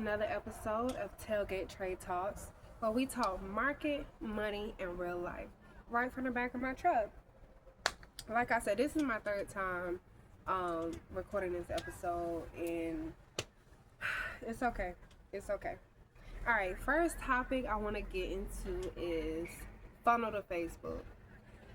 another episode of Tailgate Trade Talks, where we talk market, money, and real life, right from the back of my truck. Like I said, this is my third time recording this episode, and it's okay. It's okay. All right, first topic I want to get into is funnel to Facebook.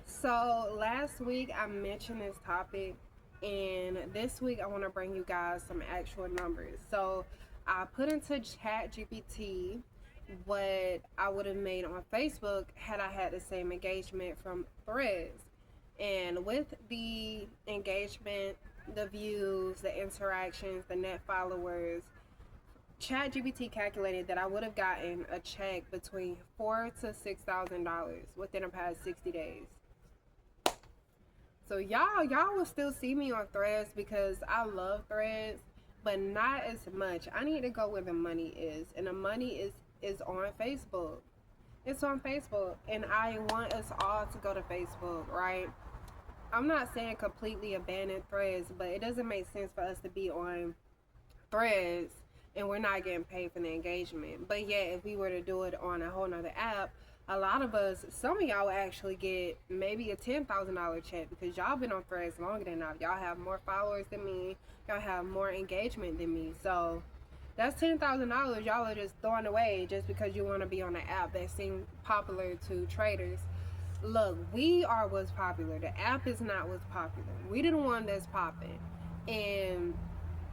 So last week I mentioned this topic, and this week I want to bring you guys some actual numbers. So I put into Chat GPT what I would have made on Facebook had I had the same engagement from Threads. And with the engagement, the views, the interactions, the net followers, ChatGPT calculated that I would have gotten a check between $4,000 to $6,000 within the past 60 days. So y'all will still see me on Threads because I love Threads, but not as much. I need to go where the money is, and the money is on Facebook. It's on Facebook, and I want us all to go to Facebook, right? I'm not saying completely abandon Threads, but it doesn't make sense for us to be on Threads and we're not getting paid for the engagement. But yeah, if we were to do it on a whole nother app, a lot of us, some of y'all will actually get maybe a $10,000 check because y'all been on Threads longer than enough. Y'all have more followers than me. Y'all have more engagement than me. So that's $10,000 y'all are just throwing away just because you want to be on an app that seems popular to traders. Look, we are what's popular. The app is not what's popular. We the one that's popping. And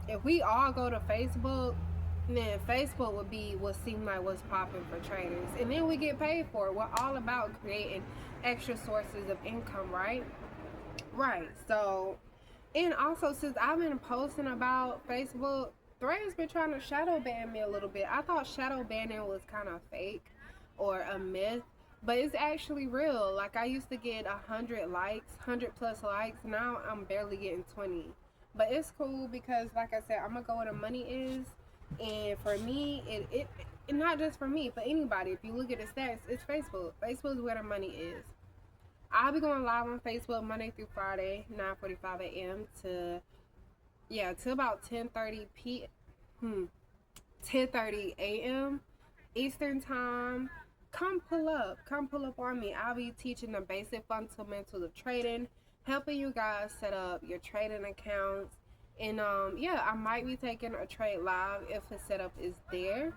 if we all go to Facebook, then Facebook would be what seemed like what's popping for traders. And then we get paid for it. We're all about creating extra sources of income, right? Right. So, and also since I've been posting about Facebook, Thread's been trying to shadow ban me a little bit. I thought shadow banning was kind of fake or a myth, but it's actually real. Like I used to get 100 likes, 100 plus likes. Now I'm barely getting 20. But it's cool because, like I said, I'm gonna go where the money is. And for me, it not just for me, for anybody. If you look at the stats, it's Facebook. Facebook is where the money is. I'll be going live on Facebook Monday through Friday, 9:45 a.m. to about 10:30 a.m. Eastern time. Come pull up on me. I'll be teaching the basic fundamentals of trading, helping you guys set up your trading accounts. And yeah, I might be taking a trade live if the setup is there.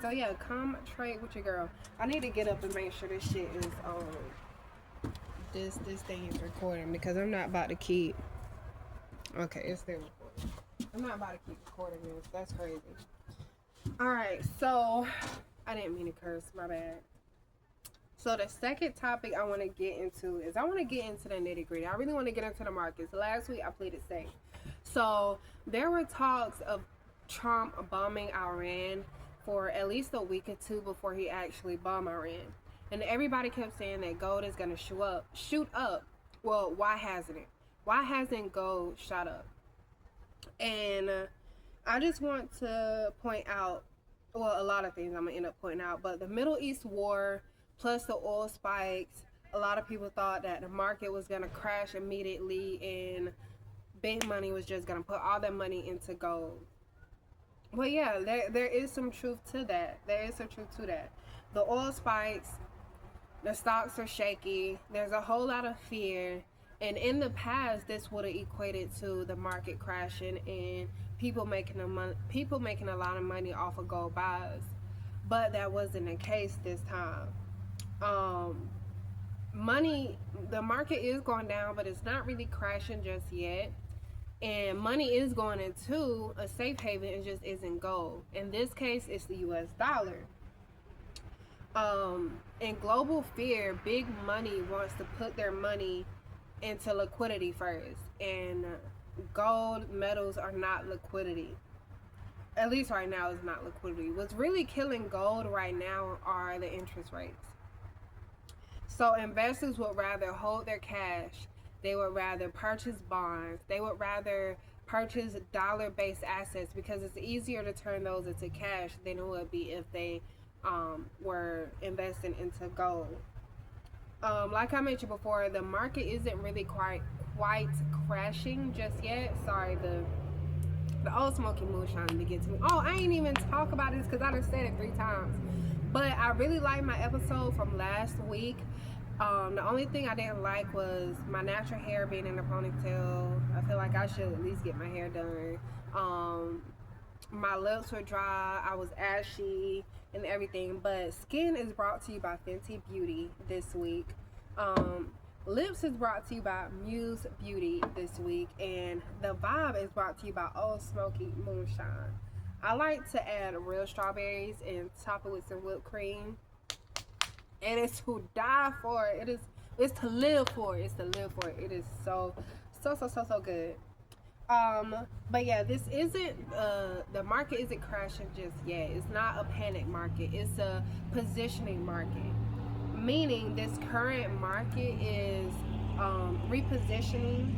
So yeah, come trade with your girl. I need to get up and make sure this shit is this thing is recording because I'm not about to keep. Okay, it's still recording. I'm not about to keep recording this. That's crazy. All right, so I didn't mean to curse. My bad. So the second topic I want to get into is I want to get into the nitty gritty. I really want to get into the markets. Last week I played it safe. So there were talks of Trump bombing Iran for at least a week or two before he actually bombed Iran. And everybody kept saying that gold is going to shoot up. Well, why hasn't it? Why hasn't gold shot up? And I just want to point out, well, a lot of things I'm going to end up pointing out, but the Middle East war plus the oil spikes, a lot of people thought that the market was going to crash immediately and big money was just going to put all their money into gold. Well, yeah, there is some truth to that. There is some truth to that. The oil spikes, the stocks are shaky, there's a whole lot of fear. And in the past, this would have equated to the market crashing and people making a lot of money off of gold buys. But that wasn't the case this time. The market is going down, but it's not really crashing just yet. And money is going into a safe haven. It just isn't gold. In this case, it's the US dollar. In global fear, big money wants to put their money into liquidity first. And gold, metals are not liquidity. At least right now it's not liquidity. What's really killing gold right now are the interest rates. So investors would rather hold their cash. They would rather purchase bonds. They would rather purchase dollar-based assets because it's easier to turn those into cash than it would be if they were investing into gold. Like I mentioned before, the market isn't really quite crashing just yet. Sorry, the The Old Smoky Moonshine to get to me. Oh, I ain't even talk about this because I done said it 3 times. But I really liked my episode from last week. The only thing I didn't like was my natural hair being in a ponytail. I feel like I should at least get my hair done. My lips were dry. I was ashy and everything. But skin is brought to you by Fenty Beauty this week. Um, Lips is brought to you by Muse Beauty this week, and the vibe is brought to you by Old Smoky Moonshine. I like to add real strawberries and top it with some whipped cream, and it's to die for. It's to live for. It's to live for. It is so good. But yeah, this isn't the market isn't crashing just yet. It's not a panic market. It's a positioning market, meaning this current market is repositioning,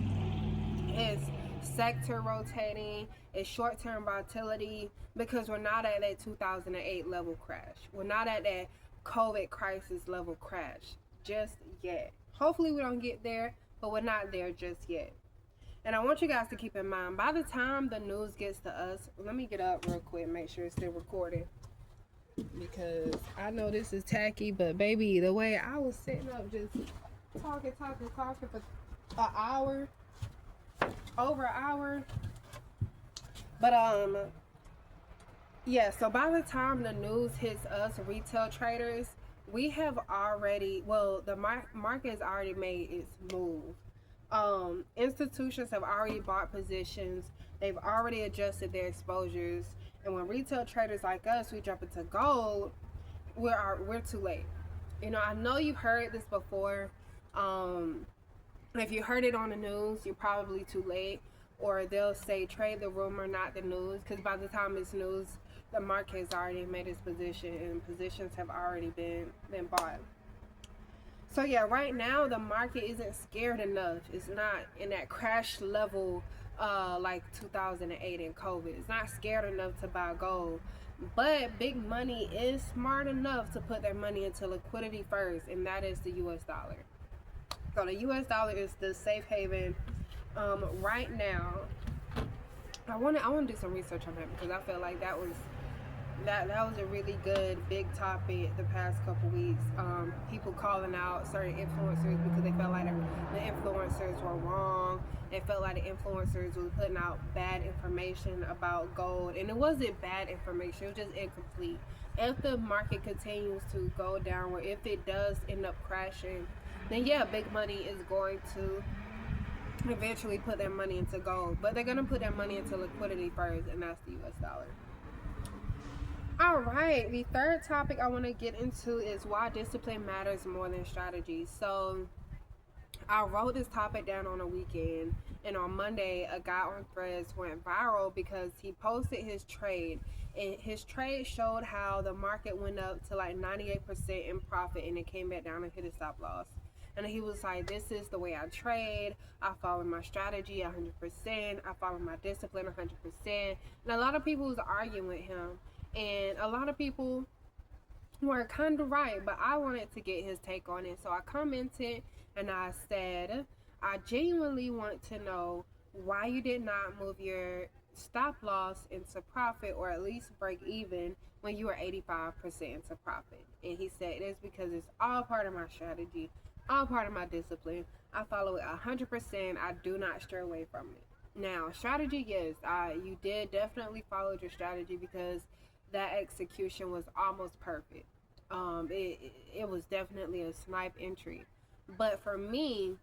is sector rotating, is short-term volatility, because we're not at that 2008 level crash. We're not at that COVID crisis level crash just yet. Hopefully we don't get there, but we're not there just yet. And I want you guys to keep in mind, by the time the news gets to us, let me get up real quick, make sure it's still recording. Because I know this is tacky, but baby, the way I was sitting up just talking for an hour, over an hour. But yeah, so by the time the news hits us retail traders, we have already, well, the market has already made its move. Institutions have already bought positions. They've already adjusted their exposures. And when retail traders like us, we jump into gold, we're too late. You know, I know you've heard this before. If you heard it on the news, you're probably too late. Or they'll say trade the rumor, not the news. Because by the time it's news, the market has already made its position, and positions have already been bought. So yeah, right now the market isn't scared enough. It's not in that crash level like 2008 and COVID. It's not scared enough to buy gold. But big money is smart enough to put their money into liquidity first, and that is the US dollar. So the US dollar is the safe haven right now. I want to do some research on that, because I feel like that was a really good big topic the past couple weeks. People calling out certain influencers because they felt like the influencers were wrong. They felt like the influencers were putting out bad information about gold, and it wasn't bad information. It was just incomplete. If the market continues to go downward, if it does end up crashing, then yeah, big money is going to eventually put their money into gold, but they're going to put their money into liquidity first, and that's the US dollar. All right, the third topic I want to get into is why discipline matters more than strategy. So I wrote this topic down on a weekend, and on Monday a guy on Threads went viral because he posted his trade, and his trade showed how the market went up to like 98% in profit, and it came back down and hit a stop loss. And he was like, this is the way I trade. I follow my strategy 100%. I follow my discipline 100%. And a lot of people was arguing with him. And a lot of people were kind of right, but I wanted to get his take on it. So I commented and I said, I genuinely want to know why you did not move your stop loss into profit, or at least break even, when you were 85% into profit. And he said, it is because it's all part of my strategy, all part of my discipline. I follow it 100%. I do not stray away from it. Now, strategy, yes, you did definitely follow your strategy, because that execution was almost perfect. It was definitely a snipe entry. But for me,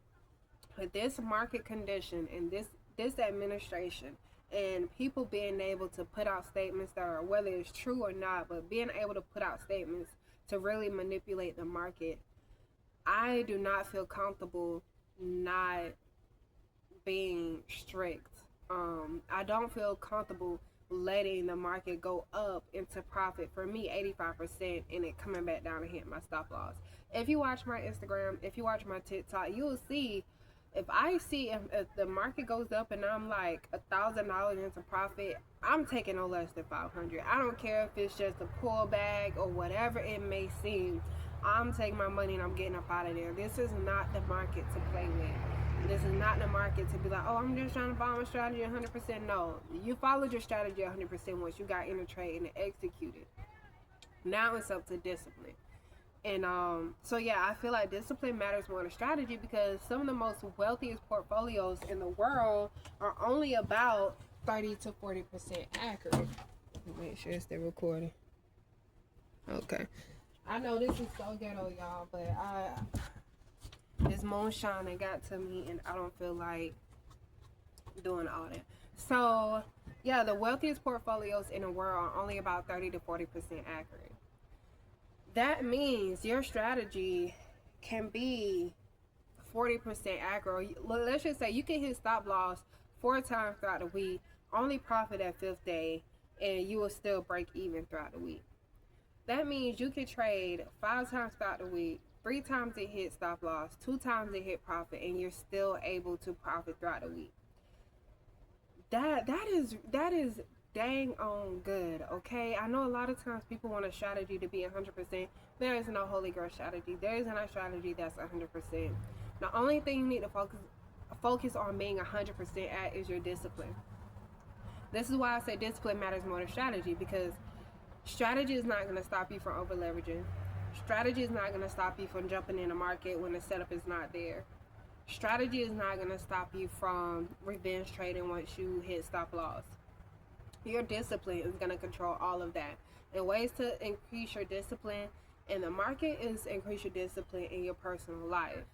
with this market condition and this administration, and people being able to put out statements that are, whether it's true or not, but being able to put out statements to really manipulate the market, I do not feel comfortable not being strict. I don't feel comfortable letting the market go up into profit, for me 85%, and it coming back down and hitting my stop loss. If you watch my Instagram, if you watch my TikTok, you'll see, if the market goes up and I'm like $1,000 into profit, I'm taking no less than 500. I don't care if it's just a pullback or whatever it may seem. I'm taking my money and I'm getting up out of there. This is not the market to play with. This is not the market to be like, oh, I'm just trying to follow my strategy 100%. No, you followed your strategy 100% once you got in the trade and executed. Now it's up to discipline. And so yeah, I feel like discipline matters more than strategy, because some of the most wealthiest portfolios in the world are only about 30 to 40% accurate. Make sure it's still recording. Okay. I know this is so ghetto, y'all, but this moonshine that got to me, and I don't feel like doing all that. So yeah, the wealthiest portfolios in the world are only about 30 to 40% accurate. That means your strategy can be 40% accurate. Let's just say you can hit stop loss 4 times throughout the week, only profit at fifth day, and you will still break even throughout the week. That means you can trade 5 times throughout the week, 3 times it hit stop loss, 2 times it hit profit, and you're still able to profit throughout the week. That is dang on good, okay? I know a lot of times people want a strategy to be 100%. There is no holy grail strategy. There isn't a strategy that's 100%. The only thing you need to focus on being 100% at is your discipline. This is why I say discipline matters more than strategy, because strategy is not going to stop you from over leveraging. Strategy is not going to stop you from jumping in the market when the setup is not there. Strategy is not going to stop you from revenge trading once you hit stop loss. Your discipline is going to control all of that. And ways to increase your discipline in the market is increase your discipline in your personal life.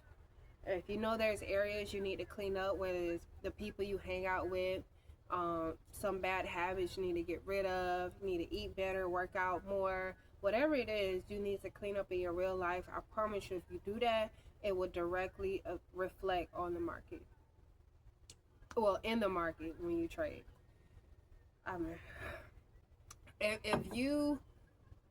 If you know there's areas you need to clean up, whether it's the people you hang out with, some bad habits you need to get rid of, you need to eat better, work out more, whatever it is you need to clean up in your real life, I promise you, if you do that, it will directly reflect on the market. Well, in the market when you trade. I mean, if you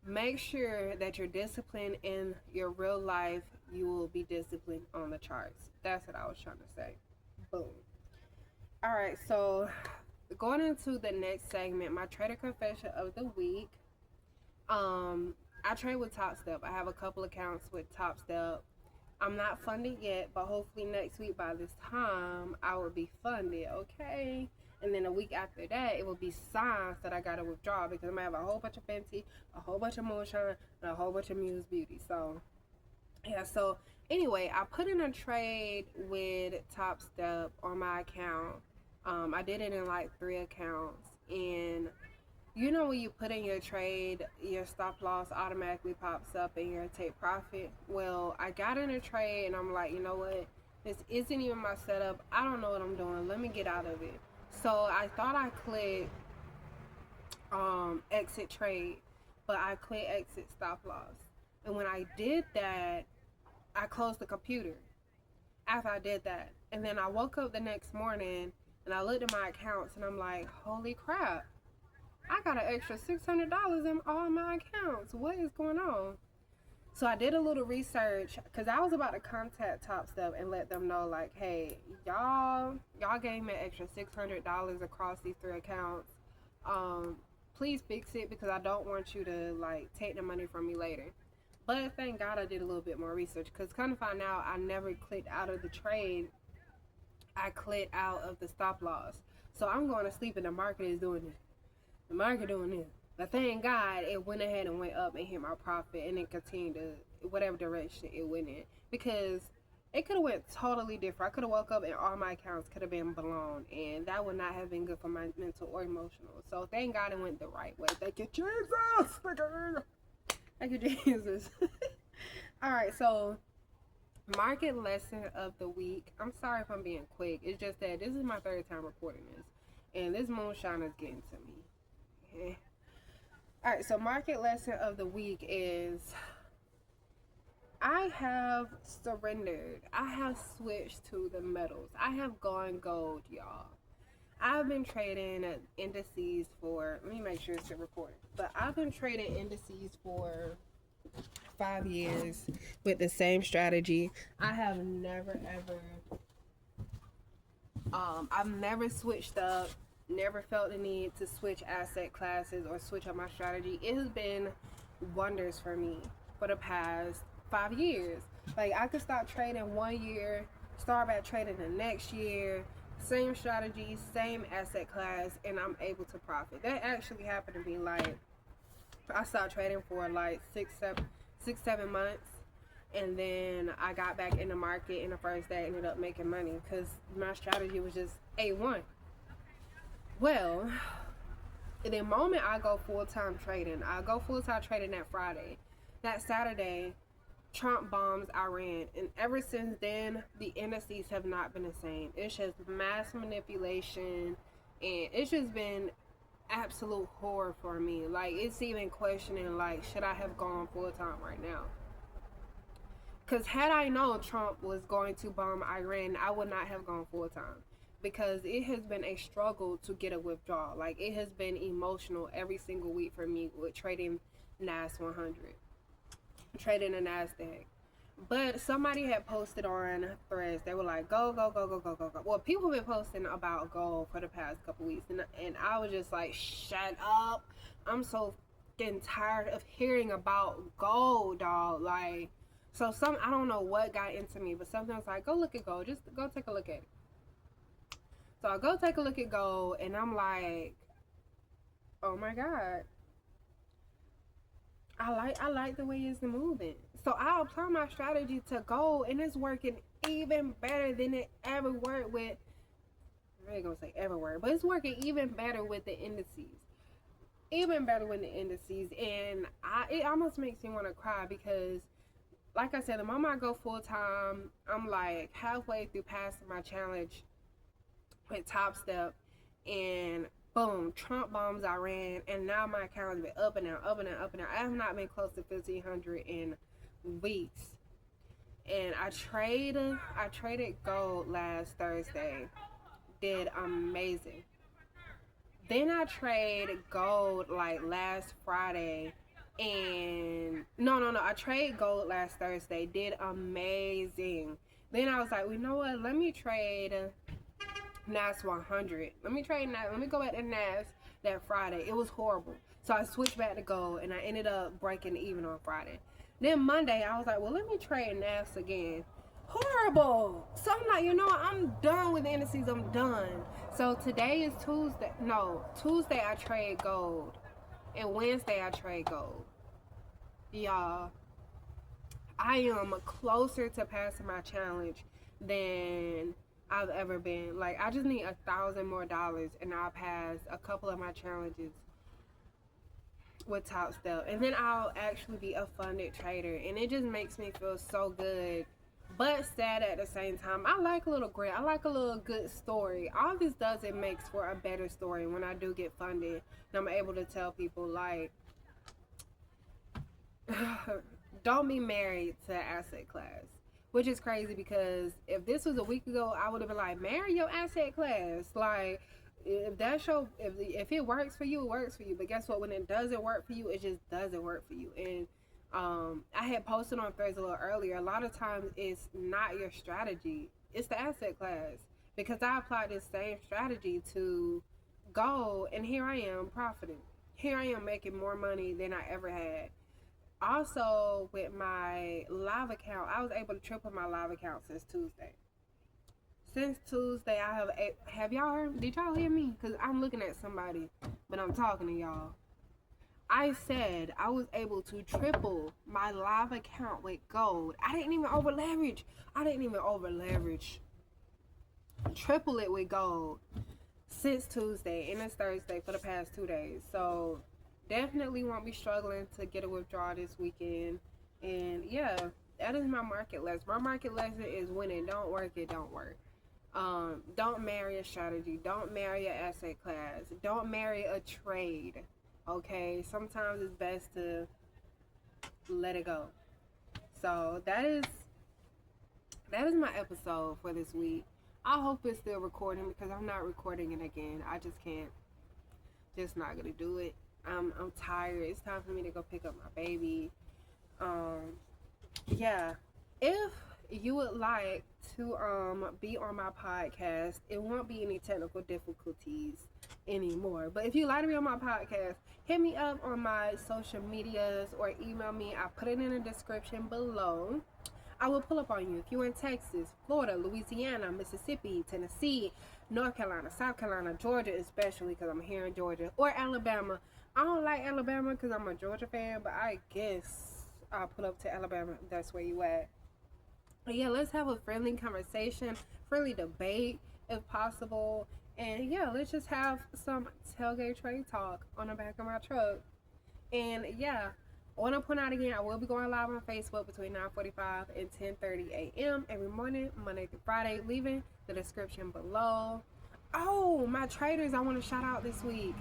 make sure that you're disciplined in your real life, you will be disciplined on the charts. That's what I was trying to say. Boom. All right, so going into the next segment, my trader confession of the week. I trade with Top Step. I have a couple accounts with Top Step. I'm not funded yet, but hopefully next week by this time I will be funded, okay? And then a week after that, it will be signs that I gotta withdraw, because I'm gonna have a whole bunch of Fenty, a whole bunch of Moonshine, and a whole bunch of Muse Beauty. So yeah, so anyway, I put in a trade with Top Step on my account. I did it in like 3 accounts, and you know when you put in your trade, your stop loss automatically pops up and your take profit. Well, I got in a trade and I'm like, you know what? This isn't even my setup. I don't know what I'm doing. Let me get out of it. So I thought I clicked exit trade, but I clicked exit stop loss. And when I did that, I closed the computer after I did that. And then I woke up the next morning and I looked at my accounts and I'm like, holy crap. I got an extra $600 in all my accounts. What is going on? So I did a little research, because I was about to contact Top Step and let them know, like, hey, y'all gave me an extra $600 across these 3 accounts. Please fix it, because I don't want you to like take the money from me later. But thank God I did a little bit more research, because kind of find out I never clicked out of the trade. I clicked out of the stop loss. So I'm going to sleep and the market is doing this. The market doing this. But thank God it went ahead and went up and hit my profit, and it continued to whatever direction it went in. Because it could have went totally different. I could have woke up and all my accounts could have been blown, and that would not have been good for my mental or emotional. So thank God it went the right way. Thank you, Jesus. Thank you, Jesus. All right, so market lesson of the week. I'm sorry if I'm being quick. It's just that this is my 3rd time recording this, and this moonshine is getting to me. Alright, so market lesson of the week is I have surrendered. I have switched to the metals. I have gone gold, y'all. I've been trading indices for, let me make sure it's recording, but I've been trading indices for 5 years with the same strategy. I have never ever I've never switched up, never felt the need to switch asset classes or switch up my strategy. It has been wonders for me for the past 5 years. Like, I could stop trading 1 year, start back trading the next year, same strategy, same asset class, and I'm able to profit. That actually happened to me. Like, I stopped trading for like 6, 7 months, and then I got back in the market, and the first day I ended up making money because my strategy was just A1. Well, the moment I go full-time trading, I go full-time trading that Friday. That Saturday, Trump bombs Iran, and ever since then, the indices have not been the same. It's just mass manipulation, and it's just been absolute horror for me. Like, it's even questioning, like, should I have gone full-time right now? Because had I known Trump was going to bomb Iran, I would not have gone full-time. Because it has been a struggle to get a withdrawal. Like, it has been emotional every single week for me with trading NAS 100, trading the NASDAQ. But somebody had posted on Threads, they were like, go, go, go, go, go, go, go. Well, people have been posting about gold for the past couple weeks, and I was just like, shut up. I'm so getting tired of hearing about gold, dog. Like, so I don't know what got into me, but something was like, go look at gold. Just go take a look at it. So I go take a look at gold, and I'm like, oh my God. I like the way it's moving. So I apply my strategy to gold, and it's working even better than it ever worked with. I ain't gonna say ever worked, but it's working even better with the indices. Even better with the indices, and it almost makes me want to cry because, like I said, the moment I go full time, I'm like halfway through passing my challenge with Top Step, and boom, Trump bombs Iran, and now my account has been up and down, up and down, up and down. I have not been close to 1,500 in weeks. And I traded gold last Thursday. Did amazing. Then I traded gold like last Friday, and no, I traded gold last Thursday. Did amazing. Then I was like, well, you know what? Let me trade NAS 100. Let me trade NAS. Let me go back to NAS that Friday. It was horrible. So I switched back to gold, and I ended up breaking even on Friday. Then Monday, I was like, well, let me trade NAS again. Horrible. So I'm like, you know what? I'm done with the indices. I'm done. So today is Tuesday. No, Tuesday I trade gold, and Wednesday I trade gold. Y'all, I am closer to passing my challenge than I've ever been. Like, I just need $1,000 more, and I'll pass a couple of my challenges with Top Step, and then I'll actually be a funded trader, and it just makes me feel so good, but sad at the same time. I like a little grit. I like a little good story. All this does, it makes for a better story when I do get funded, and I'm able to tell people, like, don't be married to an asset class. Which is crazy because if this was a week ago, I would have been like, marry your asset class. Like, if it works for you, it works for you. But guess what? When it doesn't work for you, it just doesn't work for you. And I had posted on Threads a little earlier. A lot of times it's not your strategy, it's the asset class. Because I applied this same strategy to gold, and here I am profiting. Here I am making more money than I ever had. Also, with my live account, I was able to triple my live account since Tuesday. Since Tuesday, have y'all heard? Did y'all hear me? Because I'm looking at somebody, but I'm talking to y'all. I said I was able to triple my live account with gold. I didn't even over leverage. Triple it with gold since Tuesday, and it's Thursday for the past 2 days. So definitely won't be struggling to get a withdrawal this weekend. And yeah, that is my market lesson. My market lesson is when it don't work, it don't work. Don't marry a strategy. Don't marry an asset class. Don't marry a trade. Okay, sometimes it's best to let it go. So that is my episode for this week. I hope it's still recording because I'm not recording it again. I just can't. Just not gonna do it. I'm tired. It's time for me to go pick up my baby. Yeah. If you would like to be on my podcast, it won't be any technical difficulties anymore. But if you'd like to be on my podcast, hit me up on my social medias or email me. I put it in the description below. I will pull up on you. If you're in Texas, Florida, Louisiana, Mississippi, Tennessee, North Carolina, South Carolina, Georgia, especially because I'm here in Georgia, or Alabama. I don't like Alabama because I'm a Georgia fan, but I guess I'll pull up to Alabama if that's where you at. But yeah, let's have a friendly conversation, friendly debate if possible. And yeah, let's just have some tailgate trade talk on the back of my truck. And yeah, I want to point out again, I will be going live on Facebook between 9:45 and 10:30 a.m. every morning, Monday through Friday. Leaving the description below. Oh, my traders I want to shout out this week.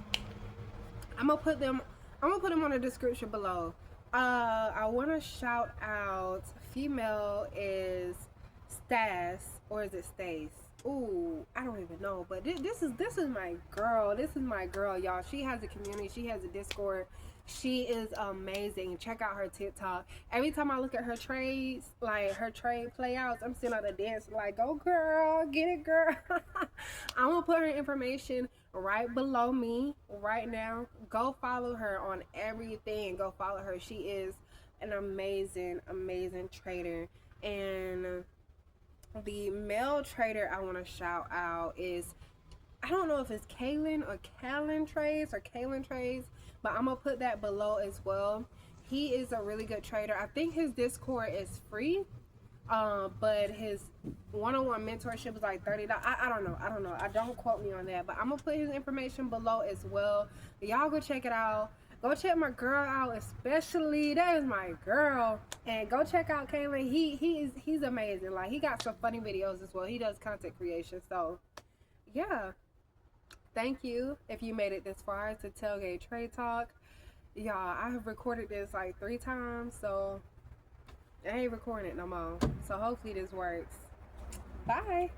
I'm gonna put them. I'm gonna put them on the description below. I want to shout out. Female is Stas, or is it Stace? Ooh, I don't even know. But this is my girl. This is my girl, y'all. She has a community. She has a Discord. She is amazing. Check out her TikTok. Every time I look at her trades, like her trade playouts, I'm sitting on the dance like, go girl, get it, girl. I'm gonna put her information right below me right now. Go follow her on everything. Go follow her. She is an amazing, amazing trader. And the male trader I want to shout out is, I don't know if it's Kalen trades, but I'm gonna put that below as well. He is a really good trader. I think his Discord is free, but his one-on-one mentorship is like $30. I don't know. I don't quote me on that, but I'm gonna put his information below as well. Y'all go check it out. Go check my girl out, especially that is my girl. And go check out Kaylin. He's amazing. Like, he got some funny videos as well. He does content creation. So yeah. Thank you if you made it this far to Tailgate Trade Talk. Y'all, I have recorded this like 3 times, so I ain't recording it no more. So hopefully this works. Bye.